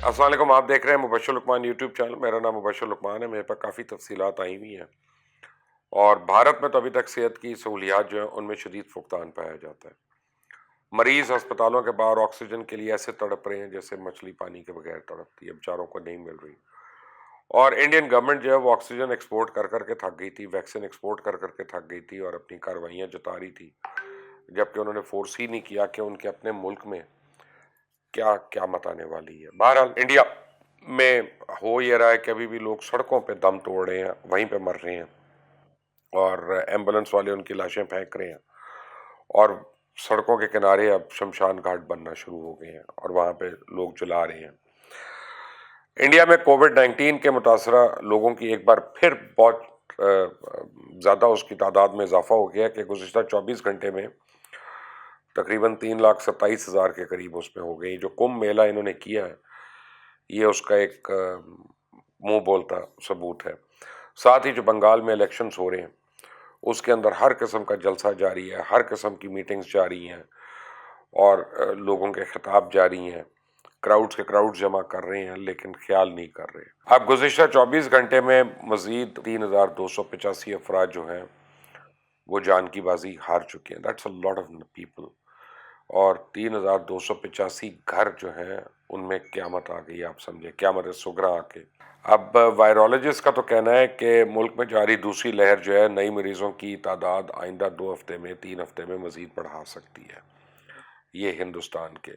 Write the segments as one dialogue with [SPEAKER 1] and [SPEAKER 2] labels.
[SPEAKER 1] السلام علیکم، آپ دیکھ رہے ہیں مبشر لقمان یوٹیوب چینل. میرا نام مبشر لقمان ہے. میرے پاس کافی تفصیلات آئی ہوئی ہیں اور بھارت میں تو ابھی تک صحت کی سہولیات جو ہیں ان میں شدید فقدان پایا جاتا ہے. مریض ہسپتالوں کے باہر آکسیجن کے لیے ایسے تڑپ رہے ہیں جیسے مچھلی پانی کے بغیر تڑپتی ہے. بیچاروں کو نہیں مل رہی. اور انڈین گورنمنٹ جو ہے وہ آکسیجن ایکسپورٹ کر کر کے تھک گئی تھی، ویکسین ایکسپورٹ کر کر کے تھک گئی تھی اور اپنی کارروائیاں جتا رہی تھی، جبکہ انہوں نے فورس ہی نہیں کیا کہ ان کے اپنے ملک میں کیا قیامت آنے والی ہے. بہرحال انڈیا میں ہو یہ رہا ہے کہ ابھی بھی لوگ سڑکوں پہ دم توڑ رہے ہیں، وہیں پہ مر رہے ہیں اور ایمبولنس والے ان کی لاشیں پھینک رہے ہیں اور سڑکوں کے کنارے اب شمشان گھاٹ بننا شروع ہو گئے ہیں اور وہاں پہ لوگ جلا رہے ہیں. انڈیا میں کووڈ 19 کے متاثرہ لوگوں کی ایک بار پھر بہت زیادہ اس کی تعداد میں اضافہ ہو گیا کہ گزشتہ 24 گھنٹے میں تقریباً 3,27,000 کے قریب اس میں ہو گئی. جو کمبھ میلہ انہوں نے کیا ہے یہ اس کا ایک منہ بولتا ثبوت ہے. ساتھ ہی جو بنگال میں الیکشنز ہو رہے ہیں اس کے اندر ہر قسم کا جلسہ جاری ہے، ہر قسم کی میٹنگز جاری ہیں اور لوگوں کے خطاب جاری ہیں. کراؤڈز کے کراؤڈز جمع کر رہے ہیں لیکن خیال نہیں کر رہے. اب گزشتہ 24 گھنٹے میں مزید 3,285 افراد جو ہیں وہ جان کی بازی ہار چکے ہیں. That's a lot of people. اور 3,285 گھر جو ہیں ان میں قیامت آ گئی. آپ سمجھے، قیامت سگرا آ کے. اب وائرولوجسٹ کا تو کہنا ہے کہ ملک میں جاری دوسری لہر جو ہے نئی مریضوں کی تعداد آئندہ 2 ہفتے میں 3 ہفتے میں مزید بڑھا سکتی ہے. یہ ہندوستان کے،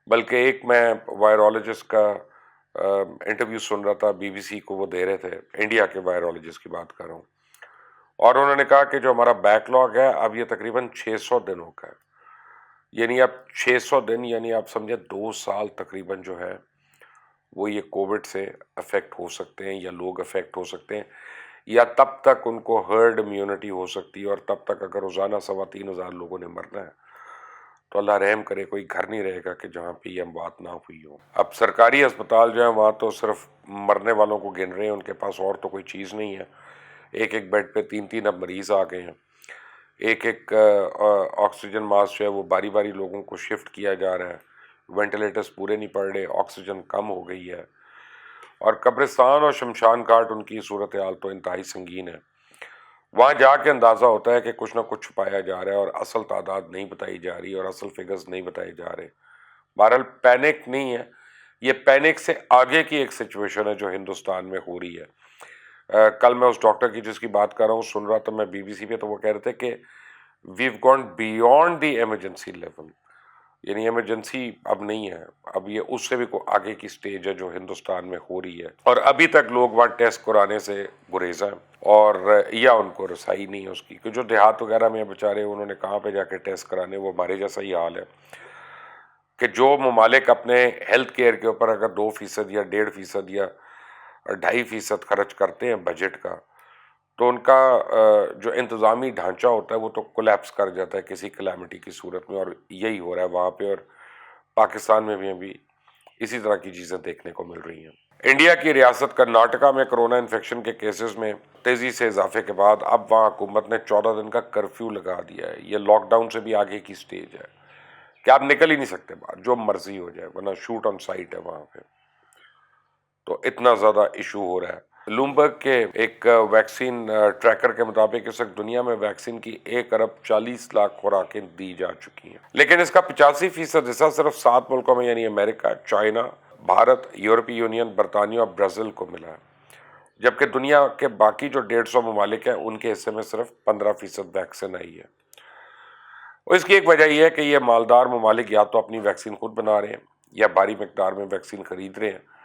[SPEAKER 1] بلکہ ایک میں وائرولوجسٹ کا انٹرویو سن رہا تھا بی بی سی کو، وہ دے رہے تھے، انڈیا کے وائرولوجسٹ کی بات کر رہا ہوں، اور انہوں نے کہا کہ جو ہمارا بیک لاگ ہے اب یہ تقریباً 600 دنوں کا ہے. یعنی اب 600 دن، یعنی آپ سمجھے 2 سال تقریباً جو ہے وہ یہ کووڈ سے افیکٹ ہو سکتے ہیں یا لوگ افیکٹ ہو سکتے ہیں، یا تب تک ان کو ہرڈ امیونٹی ہو سکتی ہے. اور تب تک اگر روزانہ 3,500 لوگوں نے مرنا ہے تو اللہ رحم کرے کوئی گھر نہیں رہے گا کہ جہاں پہ یہ اموات نہ ہوئی ہو. اب سرکاری اسپتال جو ہیں وہاں تو صرف مرنے والوں کو گن رہے ہیں، ان کے پاس اور تو کوئی چیز نہیں ہے. ایک ایک بیڈ پہ 3 اب مریض آ گئے ہیں. ایک ایک آکسیجن ماسک جو ہے وہ باری باری لوگوں کو شفٹ کیا جا رہا ہے. وینٹیلیٹرز پورے نہیں پڑ رہے، آکسیجن کم ہو گئی ہے. اور قبرستان اور شمشان گھاٹ ان کی صورتحال تو انتہائی سنگین ہے. وہاں جا کے اندازہ ہوتا ہے کہ کچھ نہ کچھ چھپایا جا رہا ہے اور اصل تعداد نہیں بتائی جا رہی اور اصل فگرز نہیں بتائے جا رہے. بہرحال پینک نہیں ہے، یہ پینک سے آگے کی ایک سچویشن ہے جو ہندوستان میں ہو رہی ہے. کل میں اس ڈاکٹر کی جس کی بات کر رہا ہوں سن رہا تھا میں بی بی سی پہ، تو وہ کہہ رہے تھے کہ we've gone beyond the emergency level. یعنی ایمرجنسی اب نہیں ہے، اب یہ اس سے بھی آگے کی سٹیج ہے جو ہندوستان میں ہو رہی ہے. اور ابھی تک لوگ وہاں ٹیسٹ کرانے سے گریز ہیں اور یا ان کو رسائی نہیں ہے اس کی، کہ جو دیہات وغیرہ میں بیچارے انہوں نے کہاں پہ جا کے ٹیسٹ کرانے، وہ ہمارے جیسا ہی حال ہے کہ جو ممالک اپنے ہیلتھ کیئر کے اوپر اگر 2% یا 1.5% یا 2.5% خرچ کرتے ہیں بجٹ کا، تو ان کا جو انتظامی ڈھانچہ ہوتا ہے وہ تو کولیپس کر جاتا ہے کسی کلیمٹی کی صورت میں. اور یہی ہو رہا ہے وہاں پہ، اور پاکستان میں بھی ابھی اسی طرح کی چیزیں دیکھنے کو مل رہی ہیں. انڈیا کی ریاست کرناٹکا میں کرونا انفیکشن کے کیسز میں تیزی سے اضافے کے بعد اب وہاں حکومت نے 14 دن کا کرفیو لگا دیا ہے. یہ لاک ڈاؤن سے بھی آگے کی سٹیج ہے کہ آپ نکل ہی نہیں سکتے باہر، جو مرضی ہو جائے، ورنہ شوٹ آن سائٹ ہے وہاں پہ. تو اتنا زیادہ ایشو ہو رہا ہے. لومبرگ کے ایک ویکسین ٹریکر کے مطابق اس وقت دنیا میں ویکسین کی 1,40,00,000 خوراکیں دی جا چکی ہیں، لیکن اس کا 85% حصہ صرف 7 ملکوں میں یعنی امریکہ، چائنا، بھارت، یورپی یونین، برطانیہ اور برازیل کو ملا ہے. جبکہ دنیا کے باقی جو 150 ممالک ہیں ان کے حصے میں صرف 15% ویکسین آئی ہے. اس کی ایک وجہ یہ ہے کہ یہ مالدار ممالک یا تو اپنی ویکسین خود بنا رہے ہیں یا بھاری مقدار میں ویکسین خرید رہے ہیں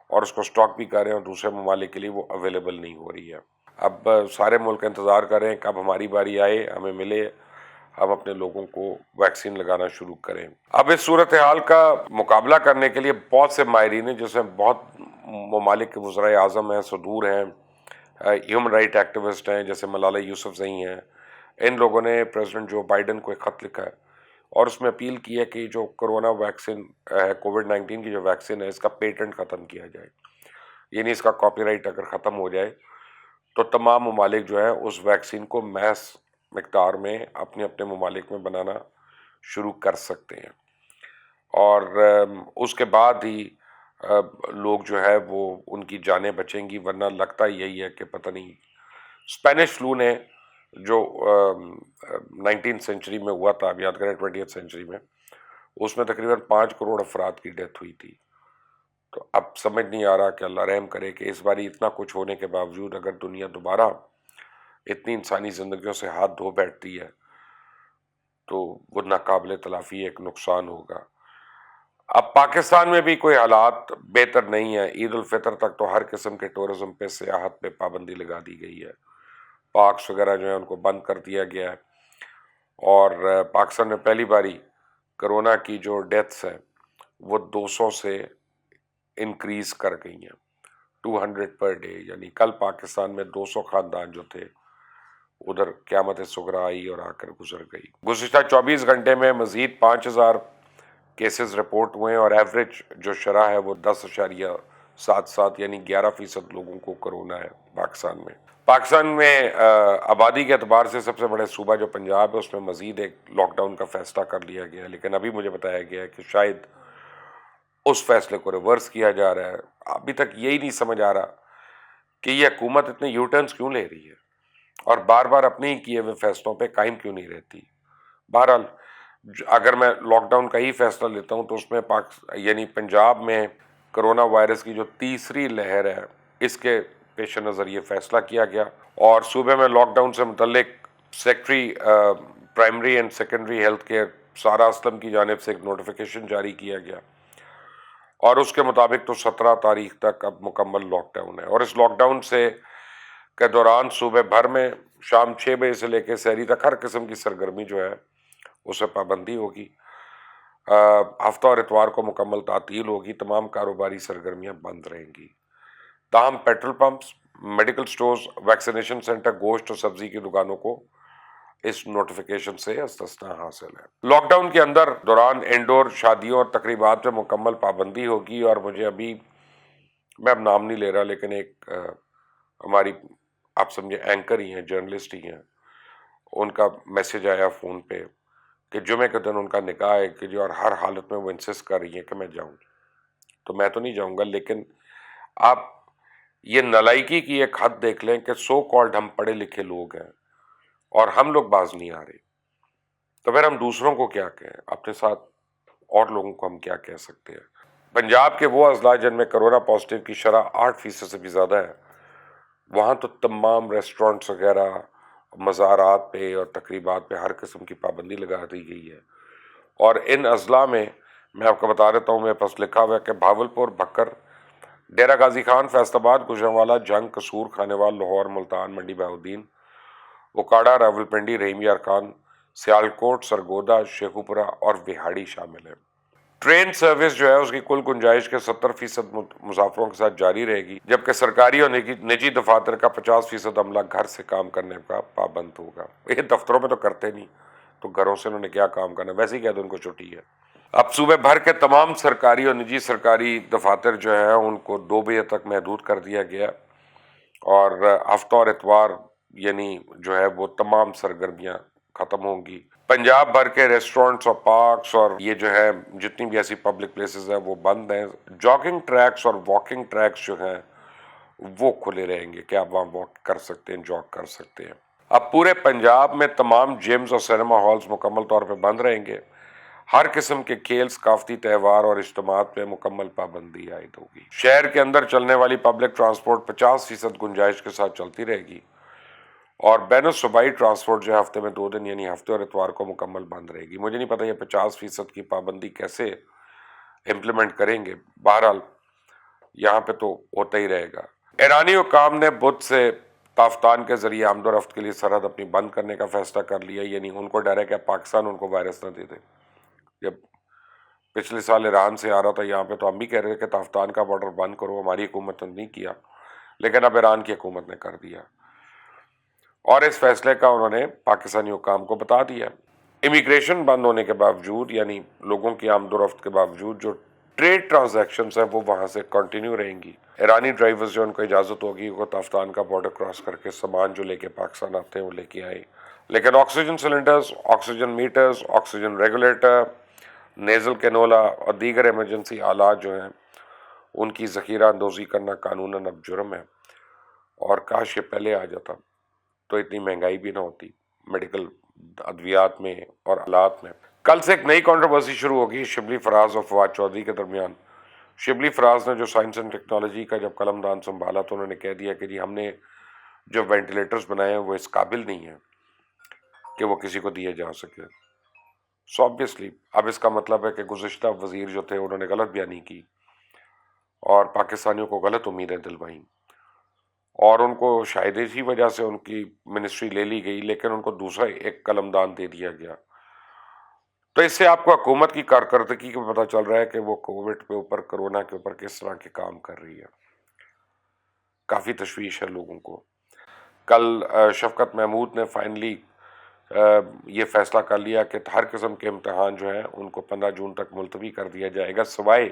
[SPEAKER 1] اور اس کو سٹاک بھی کر رہے ہیں، اور دوسرے ممالک کے لیے وہ اویلیبل نہیں ہو رہی ہے. اب سارے ملک انتظار کر رہے ہیں کہ اب ہماری باری آئے، ہمیں ملے، ہم اپنے لوگوں کو ویکسین لگانا شروع کریں. اب اس صورتحال کا مقابلہ کرنے کے لیے بہت سے ماہرین ہیں، جس میں بہت ممالک کے وزرائے اعظم ہیں، صدور ہیں، ہیومن رائٹ ایکٹیوسٹ ہیں جیسے ملالہ یوسفزئی ہیں. ان لوگوں نے پریزیڈنٹ جو بائیڈن کو ایک خط لکھا ہے اور اس میں اپیل کی ہے کہ جو کرونا ویکسین ہے، کووڈ 19 کی جو ویکسین ہے، اس کا پیٹنٹ ختم کیا جائے. یعنی اس کا کاپی رائٹ اگر ختم ہو جائے تو تمام ممالک جو ہیں اس ویکسین کو میس مقدار میں اپنے اپنے ممالک میں بنانا شروع کر سکتے ہیں. اور اس کے بعد ہی لوگ جو ہے وہ ان کی جانیں بچیں گی، ورنہ لگتا یہی ہے کہ پتہ نہیں اسپینش فلو نے جو 19 سینچری میں ہوا تھا، اب یاد کریں 20 سینچری میں، اس میں تقریباً 5 کروڑ افراد کی ڈیتھ ہوئی تھی. تو اب سمجھ نہیں آ رہا کہ اللہ رحم کرے کہ اس باری اتنا کچھ ہونے کے باوجود اگر دنیا دوبارہ اتنی انسانی زندگیوں سے ہاتھ دھو بیٹھتی ہے تو وہ ناقابل تلافی ایک نقصان ہوگا. اب پاکستان میں بھی کوئی حالات بہتر نہیں ہے. عید الفطر تک تو ہر قسم کے ٹورزم پہ، سیاحت پہ پابندی لگا دی گئی ہے. پارکس وغیرہ جو ہیں ان کو بند کر دیا گیا ہے، اور پاکستان میں پہلی باری کرونا کی جو ڈیتھس ہیں وہ 200 سے انکریز کر گئی ہیں، 200 پر ڈے. یعنی کل پاکستان میں 200 خاندان جو تھے ادھر قیامت صغریٰ آئی اور آ کر گزر گئی. گزشتہ 24 گھنٹے میں مزید 5000 کیسز رپورٹ ہوئے اور ایوریج جو شرح ہے وہ 10.77 یعنی 11% لوگوں کو کرونا ہے پاکستان میں. پاکستان میں آبادی کے اعتبار سے سب سے بڑے صوبہ جو پنجاب ہے اس میں مزید ایک لاک ڈاؤن کا فیصلہ کر لیا گیا ہے، لیکن ابھی مجھے بتایا گیا ہے کہ شاید اس فیصلے کو ریورس کیا جا رہا ہے. ابھی تک یہی نہیں سمجھ آ رہا کہ یہ حکومت اتنے یو ٹرنز کیوں لے رہی ہے اور بار بار اپنے ہی کیے ہوئے فیصلوں پہ قائم کیوں نہیں رہتی. بہرحال اگر میں لاک ڈاؤن کا ہی فیصلہ لیتا ہوں تو اس میں یعنی پنجاب میں کرونا وائرس کی جو تیسری لہر ہے اس کے پیش نظر یہ فیصلہ کیا گیا، اور صوبے میں لاک ڈاؤن سے متعلق secretary primary and secondary health care سارا اسلم کی جانب سے ایک نوٹیفیکیشن جاری کیا گیا، اور اس کے مطابق تو 17 تاریخ تک اب مکمل لاک ڈاؤن ہے. اور اس لاک ڈاؤن سے کے دوران صوبے بھر میں شام 6 بجے سے لے کے سحری تک ہر قسم کی سرگرمی جو ہے اسے پابندی ہوگی. ہفتہ اور اتوار کو مکمل تعطیل ہوگی، تمام کاروباری سرگرمیاں بند رہیں گی. تاہم petrol pumps, medical stores, vaccination centre, گوشت اور سبزی کی دکانوں کو اس نوٹیفیکیشن سے استثناء حاصل ہے. لاک ڈاؤن کے اندر دوران انڈور شادیوں اور تقریبات پہ مکمل پابندی ہوگی. اور مجھے ابھی، میں اب نام نہیں لے رہا، لیکن ایک ہماری آپ سمجھے اینکر ہی ہیں، جرنلسٹ ہی ہیں، ان کا میسج آیا فون پہ کہ جمعے کے دن ان کا نکاح ہے کہ جو اور ہر حالت میں وہ انسسٹ کر رہی ہیں کہ میں جاؤں. تو میں تو نہیں جاؤں گا، لیکن آپ یہ نالائکی کی ایک حد دیکھ لیں کہ سو کالڈ ہم پڑھے لکھے لوگ ہیں اور ہم لوگ باز نہیں آ رہے، تو پھر ہم دوسروں کو کیا کہیں، اپنے ساتھ اور لوگوں کو ہم کیا کہہ سکتے ہیں. پنجاب کے وہ اضلاع جن میں کرونا پازیٹیو کی شرح 8% سے بھی زیادہ ہے، وہاں تو تمام ریسٹورنٹس وغیرہ، مزارات پہ اور تقریبات پہ ہر قسم کی پابندی لگا دی گئی ہے. اور ان اضلاع میں آپ کو بتا دیتا ہوں، میرے پاس لکھا ہوا ہے کہ بھاولپور، بھکر، ڈیرہ غازی خان، فیصل آباد، گوجرانوالا، جنگ، قصور، خانیوال، لاہور، ملتان، منڈی بہاؤدین، اوکاڑا، راولپنڈی، رحیمی ارکان، سیالکوٹ، سرگودا، شیخوپورہ اور وہاڑی شامل ہے. ٹرین سروس جو ہے اس کی کل گنجائش کے 70% مسافروں کے ساتھ جاری رہے گی، جبکہ سرکاری اور نجی دفاتر کا 50% عملہ گھر سے کام کرنے کا پابند ہوگا. یہ دفتروں میں تو کرتے نہیں، تو گھروں سے انہوں نے کیا کام کرنا، ویسے ہی کہہ دو ان کو چھٹی ہے. اب صوبے بھر کے تمام سرکاری اور نجی سرکاری دفاتر جو ہیں ان کو 2 بجے تک محدود کر دیا گیا، اور ہفتہ اور اتوار یعنی جو ہے وہ تمام سرگرمیاں ختم ہوں گی. پنجاب بھر کے ریسٹورنٹس اور پارکس اور یہ جو ہے جتنی بھی ایسی پبلک پلیسز ہیں وہ بند ہیں. جاگنگ ٹریکس اور واکنگ ٹریکس جو ہیں وہ کھلے رہیں گے کہ آپ وہاں واک کر سکتے ہیں، جاگ کر سکتے ہیں. اب پورے پنجاب میں تمام جمز اور سینما ہالز مکمل طور پہ بند رہیں گے. ہر قسم کے کھیل، ثقافتی تہوار اور اجتماعات پہ مکمل پابندی عائد ہوگی. شہر کے اندر چلنے والی پبلک ٹرانسپورٹ 50% گنجائش کے ساتھ چلتی رہے گی، اور بین الصوبائی ٹرانسپورٹ جو ہے ہفتے میں 2 دن یعنی ہفتے اور اتوار کو مکمل بند رہے گی. مجھے نہیں پتا یہ 50% کی پابندی کیسے امپلیمنٹ کریں گے، بہرحال یہاں پہ تو ہوتا ہی رہے گا. ایرانی حکام نے بدھ سے تافتان کے ذریعے آمد و رفت کے لیے سرحد اپنی بند کرنے کا فیصلہ کر لیا. یعنی ان کو ڈر ہے کہ پاکستان ان کو وائرس نہ دے دے. جب پچھلے سال ایران سے آ رہا تھا یہاں پہ تو ہم بھی کہہ رہے تھے کہ تافتان کا بارڈر بند کرو، ہماری حکومت نے نہیں کیا، لیکن اب ایران کی حکومت نے کر دیا، اور اس فیصلے کا انہوں نے پاکستانی حکام کو بتا دیا. امیگریشن بند ہونے کے باوجود، یعنی لوگوں کی آمد و رفت کے باوجود، جو ٹریڈ ٹرانزیکشنز ہیں وہ وہاں سے کنٹینیو رہیں گی. ایرانی ڈرائیورز جو ان کو اجازت ہوگی وہ تافتان کا بارڈر کراس کر کے سامان جو لے کے پاکستان آتے ہیں وہ لے کے آئیں. لیکن oxygen cylinders, oxygen meters, oxygen regulator, nasal cannula اور دیگر ایمرجنسی آلات جو ہیں ان کی ذخیرہ اندوزی کرنا قانوناً اب جرم ہے، اور کاش یہ پہلے آ جاتا تو اتنی مہنگائی بھی نہ ہوتی میڈیکل ادویات میں اور آلات میں۔ کل سے ایک نئی کنٹروورسی شروع ہوگی شبلی فراز اور فواد چودھری کے درمیان۔ شبلی فراز نے جو سائنس اینڈ ٹیکنالوجی کا جب قلم دان سنبھالا تو انہوں نے کہہ دیا کہ جی ہم نے جو وینٹیلیٹرز بنائے ہیں وہ اس قابل نہیں ہیں کہ وہ کسی کو دیے جا سکے۔ سو آبویسلی اب اس کا مطلب ہے کہ گزشتہ وزیر جو تھے انہوں نے غلط بیانی کی اور پاکستانیوں کو غلط امیدیں دلوائیں، اور ان کو شاید اسی وجہ سے ان کی منسٹری لے لی گئی، لیکن ان کو دوسرا ایک قلم دان دے دیا گیا۔ تو اس سے آپ کو حکومت کی کارکردگی کا پتہ چل رہا ہے کہ وہ کووڈ کے اوپر، کرونا کے اوپر کس طرح کے کام کر رہی ہے۔ کافی تشویش ہے لوگوں کو۔ کل شفقت محمود نے فائنلی یہ فیصلہ کر لیا کہ ہر قسم کے امتحان جو ہیں ان کو 15 جون تک ملتوی کر دیا جائے گا، سوائے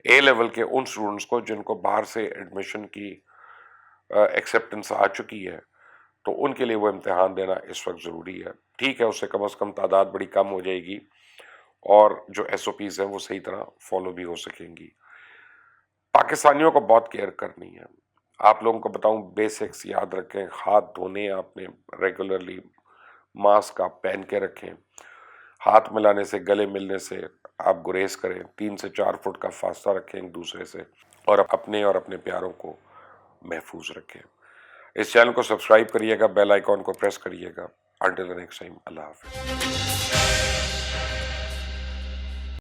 [SPEAKER 1] اے لیول کے ان سٹوڈنٹس کو جن کو باہر سے ایڈمیشن کی ایکسیپٹنس آ چکی ہے، تو ان کے لیے وہ امتحان دینا اس وقت ضروری ہے۔ ٹھیک ہے، اس سے کم از کم تعداد بڑی کم ہو جائے گی اور جو ایس او پیز ہیں وہ صحیح طرح فالو بھی ہو سکیں گی۔ پاکستانیوں کو بہت کیئر کرنی ہے۔ آپ لوگوں کو بتاؤں، بیسکس یاد رکھیں، ہاتھ دھونے آپ نے ریگولرلی، ماسک آپ پہن کے رکھیں، ہاتھ ملانے سے، گلے ملنے سے آپ گریز کریں، 3 سے 4 فٹ کا فاصلہ رکھیں ایک دوسرے سے، اور اپنے پیاروں کو محفوظ رکھیں۔ اس چینل کو سبسکرائب کریے گا، بیل آئیکن کو پریس کریے گا۔ انٹل دی نیکسٹ ٹائم، اللہ حافظ۔